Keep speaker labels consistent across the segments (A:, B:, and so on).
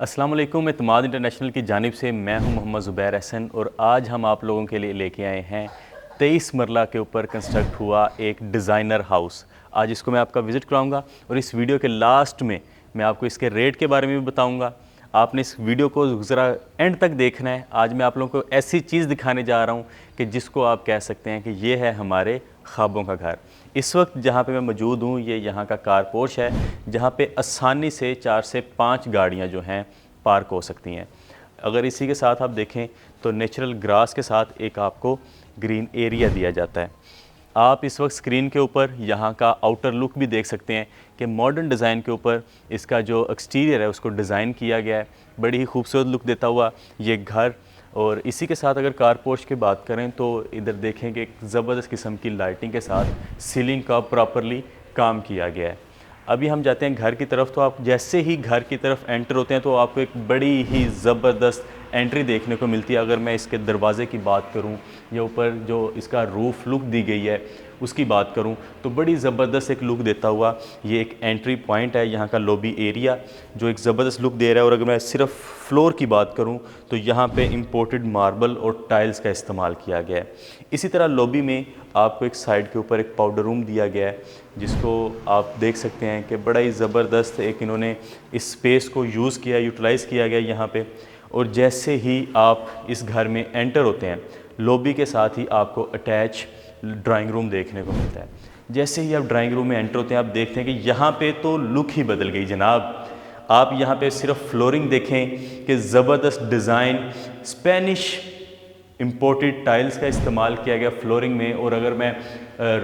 A: अस्सलाम वालेकुम। इत्तेमाद इंटरनेशनल की जानिब से मैं हूं मोहम्मद ज़ुबैर हसन और आज हम आप लोगों के लिए लेके आए हैं 23 मरला के ऊपर कंस्ट्रक्ट हुआ एक डिज़ाइनर हाउस। आज इसको मैं आपका विज़िट कराऊंगा और इस वीडियो के लास्ट में मैं आपको इसके रेट के बारे में भी बताऊंगा। आपने इस वीडियो को ज़रा एंड तक देखना है। आज मैं आप लोगों को ऐसी चीज़ दिखाने जा रहा हूँ कि जिसको आप कह सकते हैं कि ये है हमारे ख्वाबों का घर। इस वक्त जहाँ पे मैं मौजूद हूँ ये यहाँ का कार पोर्च है, जहाँ पे आसानी से 4 से 5 गाड़ियाँ जो हैं पार्क हो सकती हैं। अगर इसी के साथ आप देखें तो नेचुरल ग्रास के साथ एक आपको ग्रीन एरिया दिया जाता है। आप इस वक्त स्क्रीन के ऊपर यहाँ का आउटर लुक भी देख सकते हैं कि मॉडर्न डिज़ाइन के ऊपर इसका जो एक्सटीरियर है उसको डिज़ाइन किया गया है। बड़ी ही खूबसूरत लुक देता हुआ ये घर। और इसी के साथ अगर कार पोर्च की बात करें तो इधर देखें कि एक ज़बरदस्त किस्म की लाइटिंग के साथ सीलिंग का प्रॉपरली काम किया गया है। अभी हम जाते हैं घर की तरफ। तो आप जैसे ही घर की तरफ एंटर होते हैं तो आपको एक बड़ी ही ज़बरदस्त एंट्री देखने को मिलती है। अगर मैं इसके दरवाज़े की बात करूं या ऊपर जो इसका रूफ लुक दी गई है उसकी बात करूं तो बड़ी ज़बरदस्त एक लुक देता हुआ ये एक एंट्री पॉइंट है यहाँ का लॉबी एरिया, जो एक ज़बरदस्त लुक दे रहा है। और अगर मैं सिर्फ फ्लोर की बात करूं तो यहाँ पे इंपोर्टेड मार्बल और टाइल्स का इस्तेमाल किया गया है। इसी तरह लॉबी में आपको एक साइड के ऊपर एक पाउडर रूम दिया गया है, जिसको आप देख सकते हैं कि बड़ा ही ज़बरदस्त एक इन्होंने इस स्पेस को यूज़ किया, यूटिलाइज़ किया गया यहाँ पे। और जैसे ही आप इस घर में एंटर होते हैं लॉबी के साथ ही आपको अटैच ड्राइंग रूम देखने को मिलता है। जैसे ही आप ड्राइंग रूम में एंटर होते हैं आप देखते हैं कि यहाँ पे तो लुक ही बदल गई जनाब। आप यहाँ पे सिर्फ फ्लोरिंग देखें कि ज़बरदस्त डिज़ाइन, स्पेनिश इंपोर्टेड टाइल्स का इस्तेमाल किया गया फ्लोरिंग में। और अगर मैं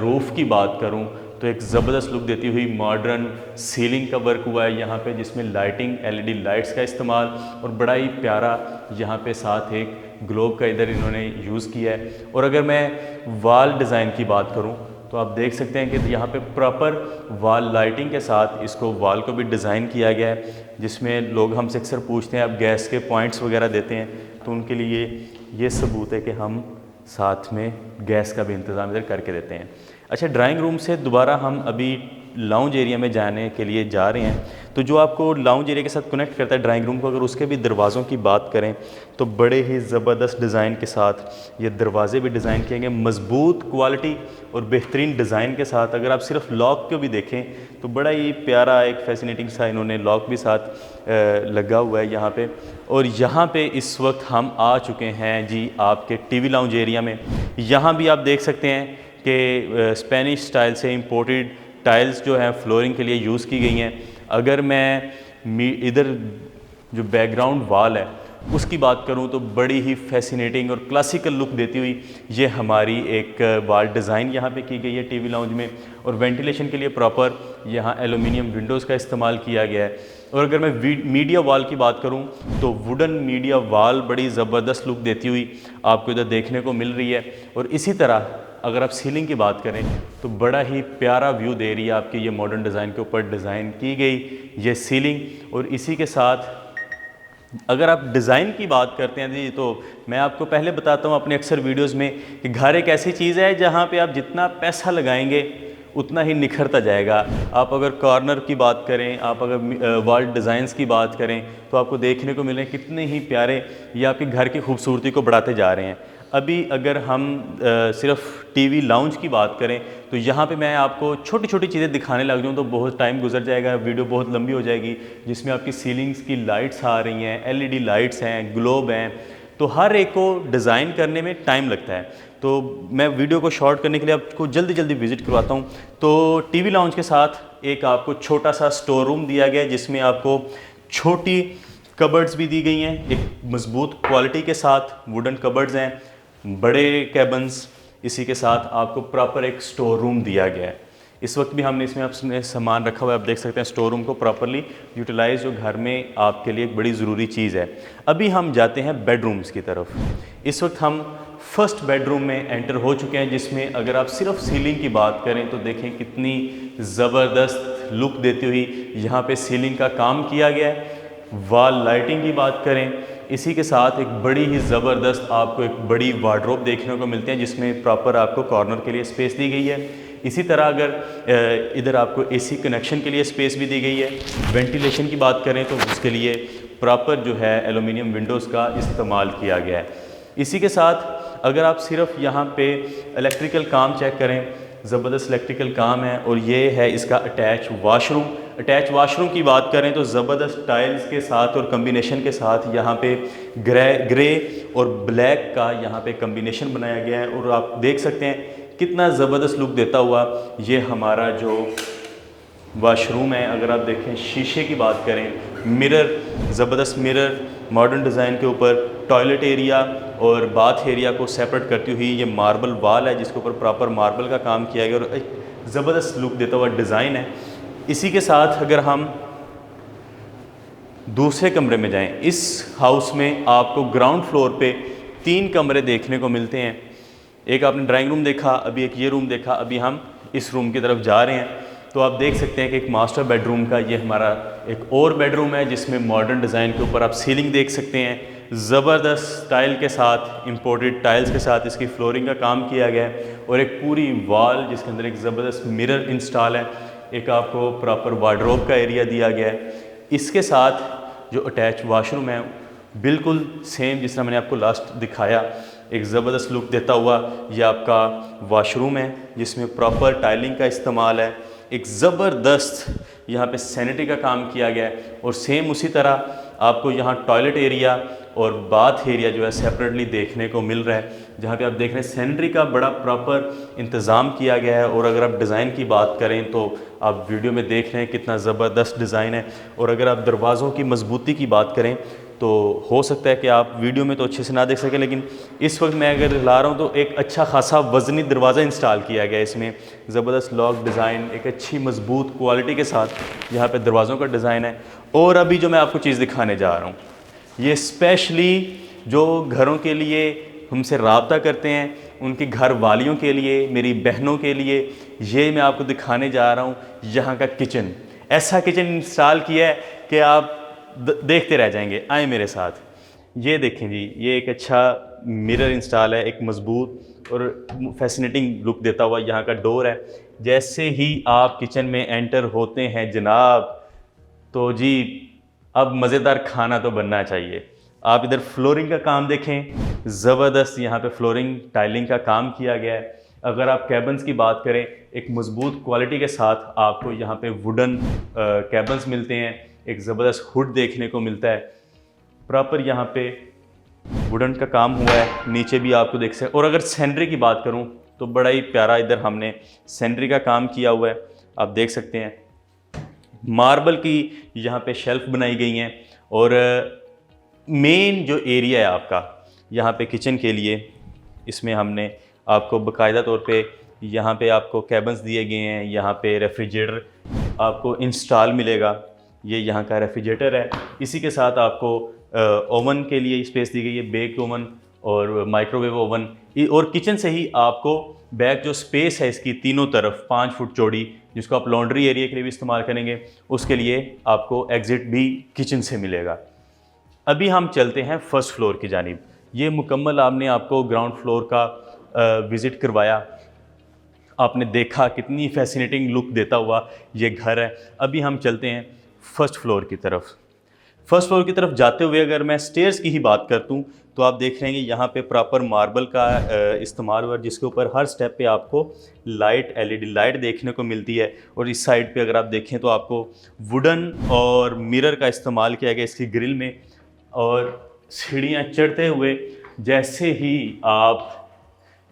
A: रूफ़ की बात करूं तो एक ज़बरदस्त लुक देती हुई मॉडर्न सीलिंग का वर्क हुआ है यहाँ पे, जिसमें लाइटिंग एलईडी लाइट्स का इस्तेमाल और बड़ा ही प्यारा यहाँ पे साथ एक ग्लोब का इधर इन्होंने यूज़ किया है। और अगर मैं वाल डिज़ाइन की बात करूँ तो आप देख सकते हैं कि यहाँ पे प्रॉपर वाल लाइटिंग के साथ इसको वाल को भी डिज़ाइन किया गया है, जिसमें लोग हमसे अक्सर पूछते हैं आप गैस के पॉइंट्स वगैरह देते हैं, तो उनके लिए ये सबूत है कि हम साथ में गैस का भी इंतज़ाम इधर करके देते हैं। अच्छा, ड्राइंग रूम से दोबारा हम अभी लाउंज एरिया में जाने के लिए जा रहे हैं। तो जो आपको लाउंज एरिया के साथ कनेक्ट करता है ड्राइंग रूम को, अगर उसके भी दरवाज़ों की बात करें तो बड़े ही ज़बरदस्त डिज़ाइन के साथ ये दरवाजे भी डिज़ाइन किए गए, मज़बूत क्वालिटी और बेहतरीन डिज़ाइन के साथ। अगर आप सिर्फ लॉक को भी देखें तो बड़ा ही प्यारा एक फैसिनेटिंग सा इन्होंने लॉक भी साथ लगा हुआ है यहाँ पे। और यहाँ पे इस वक्त हम आ चुके हैं जी आपके टीवी लाउंज एरिया में। यहाँ भी आप देख सकते हैं कि स्पेनिश स्टाइल से इंपोर्टेड टाइल्स जो हैं फ्लोरिंग के लिए यूज़ की गई हैं। अगर मैं इधर जो बैकग्राउंड वाल है उसकी बात करूं तो बड़ी ही फैसिनेटिंग और क्लासिकल लुक देती हुई ये हमारी एक वाल डिज़ाइन यहाँ पे की गई है टीवी लाउंज में। और वेंटिलेशन के लिए प्रॉपर यहाँ एलुमिनियम विंडोज़ का इस्तेमाल किया गया है। और अगर मैं मीडिया वाल की बात करूं तो वुडन मीडिया वाल बड़ी ज़बरदस्त लुक देती हुई आपको इधर देखने को मिल रही है। और इसी तरह अगर आप सीलिंग की बात करें तो बड़ा ही प्यारा व्यू दे रही है आपकी ये मॉडर्न डिज़ाइन के ऊपर डिज़ाइन की गई ये सीलिंग। और इसी के साथ अगर आप डिज़ाइन की बात करते हैं जी, तो मैं आपको पहले बताता हूँ अपने अक्सर वीडियोज़ में कि घर एक ऐसी चीज़ है जहाँ पे आप जितना पैसा लगाएंगे उतना ही निखरता जाएगा। आप अगर कॉर्नर की बात करें, आप अगर वॉल डिज़ाइंस की बात करें तो आपको देखने को मिले कितने ही प्यारे ये आपके घर की खूबसूरती को बढ़ाते जा रहे हैं। अभी अगर हम सिर्फ टीवी लाउंज की बात करें तो यहाँ पे मैं आपको छोटी छोटी चीज़ें दिखाने लग जाऊँ तो बहुत टाइम गुजर जाएगा, वीडियो बहुत लंबी हो जाएगी। जिसमें आपकी सीलिंग्स की लाइट्स आ रही हैं, एलईडी लाइट्स हैं, ग्लोब हैं, तो हर एक को डिज़ाइन करने में टाइम लगता है। तो मैं वीडियो को शॉर्ट करने के लिए आपको जल्दी जल्दी विजिट करवाता हूँ। तो टीवी लाउंज के साथ एक आपको छोटा सा स्टोर रूम दिया गया है, जिसमें आपको छोटी कबर्ड्स भी दी गई हैं एक मज़बूत क्वालिटी के साथ। वुडन कबर्ड्स हैं, बड़े कैबन्स, इसी के साथ आपको प्रॉपर एक स्टोर रूम दिया गया है। इस वक्त भी हमने इसमें अपने सामान रखा हुआ है, आप देख सकते हैं स्टोर रूम को प्रॉपरली यूटिलाइज, जो घर में आपके लिए एक बड़ी ज़रूरी चीज़ है। अभी हम जाते हैं बेडरूम्स की तरफ। इस वक्त हम फर्स्ट बेडरूम में एंटर हो चुके हैं, जिसमें अगर आप सिर्फ सीलिंग की बात करें तो देखें कितनी ज़बरदस्त लुक देती हुई यहाँ पे सीलिंग का काम किया गया है। वॉल लाइटिंग की बात करें, इसी के साथ एक बड़ी ही ज़बरदस्त आपको एक बड़ी वार्डरोब देखने को मिलती है, जिसमें प्रॉपर आपको कॉर्नर के लिए स्पेस दी गई है। इसी तरह अगर इधर आपको एसी कनेक्शन के लिए स्पेस भी दी गई है। वेंटिलेशन की बात करें तो उसके लिए प्रॉपर जो है एलुमिनियम विंडोज़ का इस्तेमाल किया गया है। इसी के साथ अगर आप सिर्फ यहाँ पे इलेक्ट्रिकल काम चेक करें, ज़बरदस्त इलेक्ट्रिकल काम है। और ये है इसका अटैच वाशरूम। अटैच वाशरूम की बात करें तो ज़बरदस्त टाइल्स के साथ और कम्बिनेशन के साथ यहाँ पे ग्रे और ब्लैक का यहाँ पे कम्बिनेशन बनाया गया है। और आप देख सकते हैं कितना ज़बरदस्त लुक देता हुआ ये हमारा जो वाशरूम है। अगर आप देखें, शीशे की बात करें, मिरर, ज़बरदस्त मिरर, मॉडर्न डिज़ाइन के ऊपर टॉयलेट एरिया और बाथ एरिया को सेपरेट करती हुई ये मार्बल वाल है जिसके ऊपर प्रॉपर मार्बल का काम किया गया और एक ज़बरदस्त लुक देता हुआ डिज़ाइन है। इसी के साथ अगर हम दूसरे कमरे में जाएं, इस हाउस में आपको ग्राउंड फ्लोर पे 3 कमरे देखने को मिलते हैं। एक आपने ड्राइंग रूम देखा, अभी एक ये रूम देखा, अभी हम इस रूम की तरफ जा रहे हैं। तो आप देख सकते हैं कि एक मास्टर बेडरूम का ये हमारा एक और बेडरूम है जिसमें मॉडर्न डिज़ाइन के ऊपर आप सीलिंग देख सकते हैं। ज़बरदस्त टाइल के साथ, इंपोर्टेड टाइल्स के साथ इसकी फ्लोरिंग का काम किया गया है और एक पूरी वॉल जिसके अंदर एक ज़बरदस्त मिरर इंस्टॉल है। एक आपको प्रॉपर वार्डरोब का एरिया दिया गया है। इसके साथ जो अटैच वाशरूम है बिल्कुल सेम जिस तरह मैंने आपको लास्ट दिखाया, एक ज़बरदस्त लुक देता हुआ ये आपका वाशरूम है जिसमें प्रॉपर टाइलिंग का इस्तेमाल है। एक ज़बरदस्त यहाँ पे सैनिटरी का काम किया गया है और सेम उसी तरह आपको यहाँ टॉयलेट एरिया और बाथ एरिया जो है सेपरेटली देखने को मिल रहा है, जहाँ पे आप देख रहे हैं सैनिटरी का बड़ा प्रॉपर इंतज़ाम किया गया है। और अगर आप डिज़ाइन की बात करें तो आप वीडियो में देख रहे हैं कितना ज़बरदस्त डिज़ाइन है। और अगर आप दरवाज़ों की मजबूती की बात करें तो हो सकता है कि आप वीडियो में तो अच्छे से ना देख सकें, लेकिन इस वक्त मैं अगर ला रहा हूँ तो एक अच्छा खासा वज़नी दरवाज़ा इंस्टॉल किया गया है इसमें। ज़बरदस्त लॉक डिज़ाइन, एक अच्छी मजबूत क्वालिटी के साथ यहाँ पे दरवाज़ों का डिज़ाइन है। और अभी जो मैं आपको चीज़ दिखाने जा रहा हूँ ये स्पेशली जो घरों के लिए हमसे रब्ता करते हैं, उनकी घर वालियों के लिए, मेरी बहनों के लिए, ये मैं आपको दिखाने जा रहा हूँ यहाँ का किचन। ऐसा किचन इंस्टॉल किया है कि आप देखते रह जाएंगे। आए मेरे साथ, ये देखें जी, ये एक अच्छा मिरर इंस्टॉल है, एक मजबूत और फैसिनेटिंग लुक देता हुआ यहाँ का डोर है। जैसे ही आप किचन में एंटर होते हैं जनाब, तो जी अब मज़ेदार खाना तो बनना चाहिए। आप इधर फ्लोरिंग का काम देखें, ज़बरदस्त यहाँ पे फ्लोरिंग टाइलिंग का काम किया गया है। अगर आप कैबन्स की बात करें, एक मजबूत क्वालिटी के साथ आपको यहाँ पे वुडन कैबन्स मिलते हैं। एक ज़बरदस्त हुड देखने को मिलता है, प्रॉपर यहाँ पे वुडन का काम हुआ है। नीचे भी आपको देख सकते। और अगर सैनिटरी की बात करूँ तो बड़ा ही प्यारा इधर हमने सैनिटरी का काम किया हुआ है, आप देख सकते हैं। मार्बल की यहाँ पे शेल्फ बनाई गई हैं। और मेन जो एरिया है आपका यहाँ पे किचन के लिए, इसमें हमने आपको बाकायदा तौर पे यहाँ पे आपको कैबन्स दिए गए हैं। यहाँ पे रेफ्रिजरेटर आपको इंस्टॉल मिलेगा, ये यहाँ का रेफ्रिजरेटर है। इसी के साथ आपको ओवन के लिए स्पेस दी गई है, बेक ओवन और माइक्रोवेव ओवन। और किचन से ही आपको बैक जो स्पेस है इसकी तीनों तरफ 5 फुट चौड़ी, जिसको आप लॉन्ड्री एरिया के लिए भी इस्तेमाल करेंगे, उसके लिए आपको एग्ज़िट भी किचन से मिलेगा। अभी हम चलते हैं फर्स्ट फ्लोर की जानिब। ये मुकम्मल आपने आपको ग्राउंड फ्लोर का विज़िट करवाया, आपने देखा कितनी फैसिनेटिंग लुक देता हुआ ये घर है। अभी हम चलते हैं फर्स्ट फ्लोर की तरफ। फर्स्ट फ्लोर की तरफ जाते हुए अगर मैं स्टेयर्स की ही बात करता हूँ तो आप देख रहे हैं यहाँ पे प्रॉपर मार्बल का इस्तेमाल हुआ, जिसके ऊपर हर स्टेप पे आपको लाइट, एलईडी लाइट देखने को मिलती है। और इस साइड पे अगर आप देखें तो आपको वुडन और मिरर का इस्तेमाल किया गया इसकी ग्रिल में। और सीढ़ियाँ चढ़ते हुए जैसे ही आप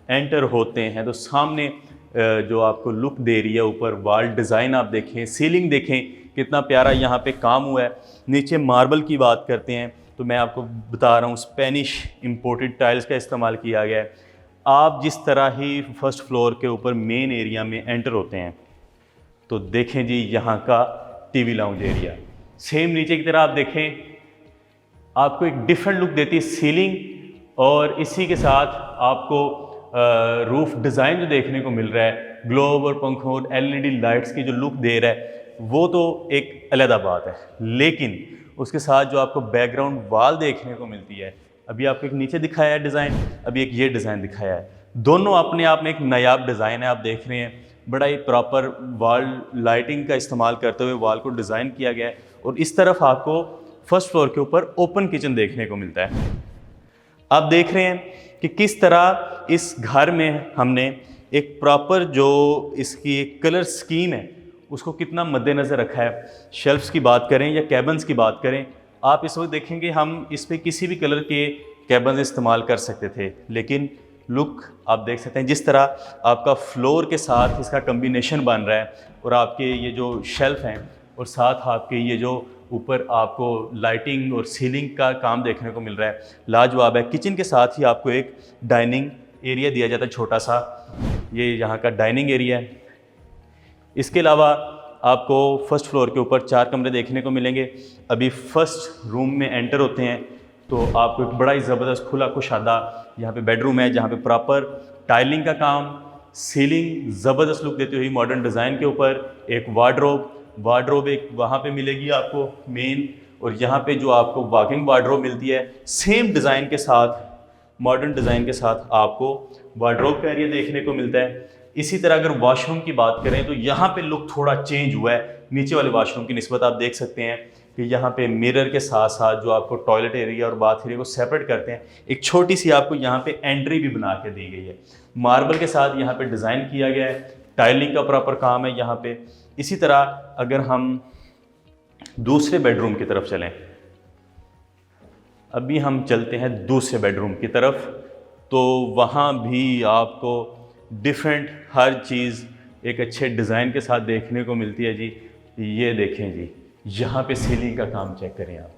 A: एंटर होते हैं तो सामने जो आपको लुक दे रही है, ऊपर वॉल डिज़ाइन आप देखें, सीलिंग देखें कितना प्यारा यहाँ पे काम हुआ है। नीचे मार्बल की बात करते हैं तो मैं आपको बता रहा हूँ स्पेनिश इंपोर्टेड टाइल्स का इस्तेमाल किया गया है। आप जिस तरह ही फर्स्ट फ्लोर के ऊपर मेन एरिया में एंटर होते हैं तो देखें जी यहाँ का टीवी लाउंज एरिया। सेम नीचे की तरह आप देखें, आपको एक डिफरेंट लुक देती है सीलिंग। और इसी के साथ आपको रूफ डिज़ाइन जो देखने को मिल रहा है, ग्लोब और पंखों और एलईडी लाइट्स की जो लुक दे रहा है वो तो एक अलग बात है। लेकिन उसके साथ जो आपको बैकग्राउंड वॉल देखने को मिलती है, अभी आपको एक नीचे दिखाया है डिज़ाइन, अभी एक ये डिज़ाइन दिखाया है, दोनों अपने आप में एक नायाब डिज़ाइन है। आप देख रहे हैं बड़ा ही प्रॉपर वॉल लाइटिंग का इस्तेमाल करते हुए वॉल को डिज़ाइन किया गया है। और इस तरफ आपको फर्स्ट फ्लोर के ऊपर ओपन किचन देखने को मिलता है। आप देख रहे हैं कि किस तरह इस घर में हमने एक प्रॉपर जो इसकी एक कलर स्कीम है उसको कितना मद्देनज़र रखा है। शेल्फ्स की बात करें या कैबन्स की बात करें, आप इस वक्त देखेंगे हम इस पर किसी भी कलर के कैबन्स इस्तेमाल कर सकते थे, लेकिन लुक आप देख सकते हैं जिस तरह आपका फ्लोर के साथ इसका कम्बिनेशन बन रहा है और आपके ये जो शेल्फ हैं और साथ आपके ये जो ऊपर आपको लाइटिंग और सीलिंग का काम देखने को मिल रहा है, लाजवाब है। किचन के साथ ही आपको एक डाइनिंग एरिया दिया जाता है छोटा सा, ये यहाँ का डाइनिंग एरिया है। इसके अलावा आपको फर्स्ट फ्लोर के ऊपर 4 कमरे देखने को मिलेंगे। अभी फर्स्ट रूम में एंटर होते हैं तो आपको एक बड़ा ही ज़बरदस्त खुला कुशादा यहाँ पे बेडरूम है, जहाँ पे प्रॉपर टाइलिंग का काम, सीलिंग ज़बरदस्त लुक देती हुई मॉडर्न डिज़ाइन के ऊपर एक वार्डरोब एक वहाँ पे मिलेगी आपको मेन, और यहाँ पे जो आपको वॉकिंग वार्डरोब मिलती है सेम डिज़ाइन के साथ, मॉडर्न डिज़ाइन के साथ आपको वार्डरोब का एरिया देखने को मिलता है। इसी तरह अगर वॉशरूम की बात करें तो यहाँ पे लुक थोड़ा चेंज हुआ है नीचे वाले वॉशरूम की निस्बत। आप देख सकते हैं कि यहाँ पे मिरर के साथ साथ जो आपको टॉयलेट एरिया और बाथ एरिया को सेपरेट करते हैं, एक छोटी सी आपको यहाँ पे एंट्री भी बना के दी गई है। मार्बल के साथ यहाँ पे डिज़ाइन किया गया है, टाइलिंग का प्रॉपर काम है यहाँ पे। इसी तरह अगर हम दूसरे बेडरूम की तरफ चलें, अभी हम चलते हैं दूसरे बेडरूम की तरफ, तो वहाँ भी आपको डिफरेंट हर चीज़ एक अच्छे डिज़ाइन के साथ देखने को मिलती है जी। ये देखें जी, यहाँ पे सीलिंग का काम चेक करें आप,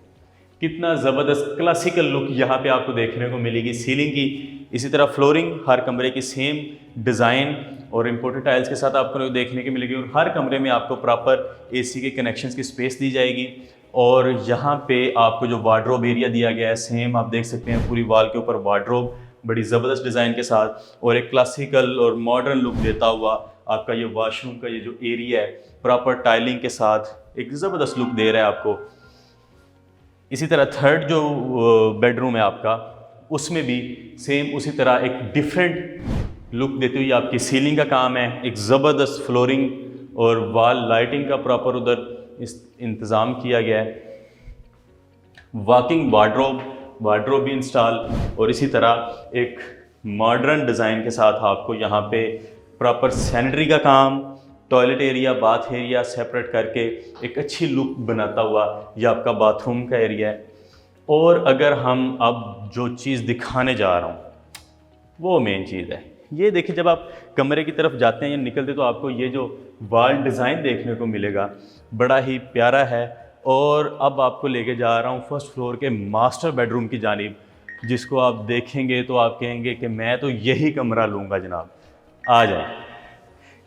A: कितना ज़बरदस्त क्लासिकल लुक यहाँ पे आपको देखने को मिलेगी सीलिंग की। इसी तरह फ्लोरिंग हर कमरे की सेम डिज़ाइन और इम्पोर्टेड टाइल्स के साथ आपको देखने को मिलेगी, और हर कमरे में आपको प्रॉपर एसी के कनेक्शंस की स्पेस दी जाएगी। और यहाँ पे आपको जो वार्डरोब एरिया दिया गया है सेम आप देख सकते हैं, पूरी वॉल के ऊपर वार्डरोब बड़ी ज़बरदस्त डिज़ाइन के साथ और एक क्लासिकल और मॉडर्न लुक देता हुआ आपका ये वॉशरूम का ये जो एरिया है प्रॉपर टाइलिंग के साथ एक ज़बरदस्त लुक दे रहा है आपको। इसी तरह थर्ड जो बेडरूम है आपका, उसमें भी सेम उसी तरह एक डिफरेंट लुक देती हुई आपकी सीलिंग का काम है, एक ज़बरदस्त फ्लोरिंग और वॉल लाइटिंग का प्रॉपर उधर इंतज़ाम किया गया है। वॉकिंग वार्डरोब भी इंस्टॉल, और इसी तरह एक मॉडर्न डिज़ाइन के साथ आपको यहाँ पे प्रॉपर सैनिटरी का काम, toilet area, bath area separate करके एक अच्छी लुक बनाता हुआ ये आपका बाथरूम का एरिया है। और अगर हम अब जो चीज़ दिखाने जा रहा हूँ वो मेन चीज़ है, ये देखिए जब आप कमरे की तरफ जाते हैं या निकलते तो आपको ये जो वॉल डिज़ाइन देखने को मिलेगा बड़ा ही प्यारा है। और अब आपको लेके जा रहा हूँ फर्स्ट फ्लोर के मास्टर बेडरूम की जानिब, जिसको आप देखेंगे तो आप कहेंगे कि मैं तो यही कमरा लूँगा जनाब। आ जाए,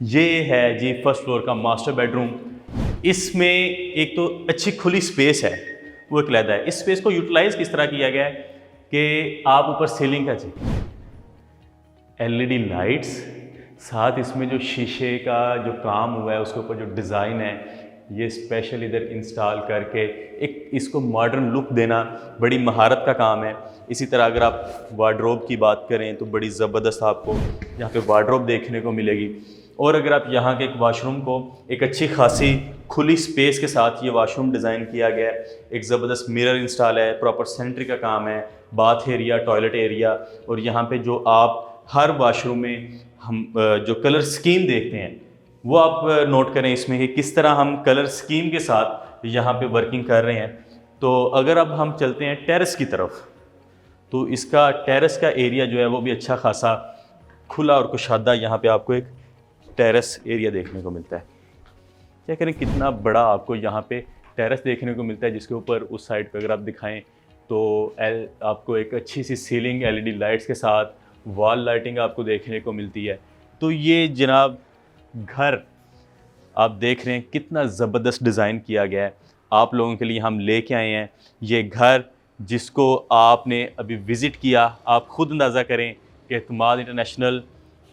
A: ये है जी फर्स्ट फ्लोर का मास्टर बेडरूम। इसमें एक तो अच्छी खुली स्पेस है, वो एक अलग है। इस स्पेस को यूटिलाइज किस तरह किया गया है कि आप ऊपर सीलिंग का चाहिए एलईडी लाइट्स, साथ इसमें जो शीशे का जो काम हुआ है उसके ऊपर जो डिज़ाइन है ये स्पेशल इधर इंस्टॉल करके एक इसको मॉडर्न लुक देना बड़ी महारत का काम है। इसी तरह अगर आप वार्डरोब की बात करें तो बड़ी ज़बरदस्त आपको यहाँ पे वार्डरोब देखने को मिलेगी। और अगर आप यहाँ के एक वाशरूम को एक अच्छी खासी खुली स्पेस के साथ ये वाशरूम डिज़ाइन किया गया है, एक ज़बरदस्त मिरर इंस्टॉल है, प्रॉपर सैनिटरी का काम है, बाथ एरिया, टॉयलेट एरिया, और यहाँ पे जो आप हर वाशरूम में हम जो कलर स्कीम देखते हैं वो आप नोट करें इसमें कि किस तरह हम कलर स्कीम के साथ यहाँ पे वर्किंग कर रहे हैं। तो अगर अब हम चलते हैं टेरेस की तरफ, तो इसका टेरेस का एरिया जो है वो भी अच्छा खासा खुला और कुशादा, यहाँ पे आपको एक टेरेस एरिया देखने को मिलता है। क्या करें, कितना बड़ा आपको यहाँ पे टेरेस देखने को मिलता है, जिसके ऊपर उस साइड पे अगर आप दिखाएं तो आपको एक अच्छी सी सीलिंग एलईडी लाइट्स के साथ वॉल लाइटिंग आपको देखने को मिलती है। तो ये जनाब घर आप देख रहे हैं कितना ज़बरदस्त डिज़ाइन किया गया है। आप लोगों के लिए हम लेके आए हैं ये घर, जिसको आपने अभी विज़िट किया। आप ख़ुद अंदाज़ा करें कि एतमाद इंटरनेशनल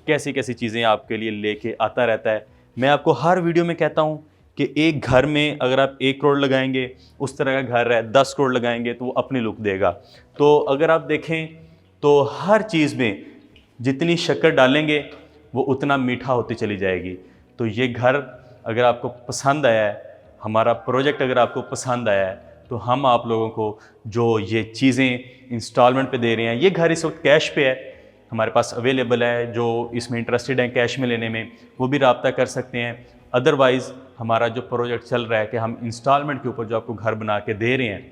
A: कैसी कैसी चीज़ें आपके लिए लेके आता रहता है। मैं आपको हर वीडियो में कहता हूँ कि एक घर में अगर आप 1 करोड़ लगाएंगे, उस तरह का घर है 10 करोड़ लगाएंगे तो वो अपनी लुक देगा। तो अगर आप देखें तो हर चीज़ में जितनी शक्कर डालेंगे वो उतना मीठा होती चली जाएगी। तो ये घर अगर आपको पसंद आया है, हमारा प्रोजेक्ट अगर आपको पसंद आया है, तो हम आप लोगों को जो ये चीज़ें इंस्टॉलमेंट पे दे रहे हैं, ये घर इस वक्त कैश पे है, हमारे पास अवेलेबल है। जो इसमें इंटरेस्टेड हैं कैश में लेने में, वो भी रब्ता कर सकते हैं। अदरवाइज़ हमारा जो प्रोजेक्ट चल रहा है कि हम इंस्टॉलमेंट के ऊपर जो आपको घर बना के दे रहे हैं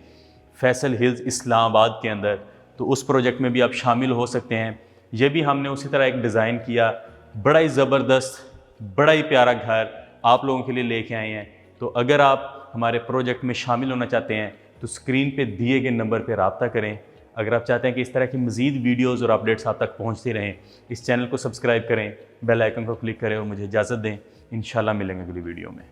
A: फैसल हिल्स इस्लामाबाद के अंदर, तो उस प्रोजेक्ट में भी आप शामिल हो सकते हैं। ये भी हमने उसी तरह एक डिज़ाइन किया, बड़ा ही ज़बरदस्त, बड़ा ही प्यारा घर आप लोगों के लिए लेके आए हैं। तो अगर आप हमारे प्रोजेक्ट में शामिल होना चाहते हैं तो स्क्रीन पे दिए गए नंबर पे रब्ता करें। अगर आप चाहते हैं कि इस तरह की मज़ीद वीडियोज़ और अपडेट्स आप तक पहुँचती रहें, इस चैनल को सब्सक्राइब करें, बेल आइकन को क्लिक करें और मुझे इजाज़त दें। इंशाल्लाह मिलेंगे अगली वीडियो में।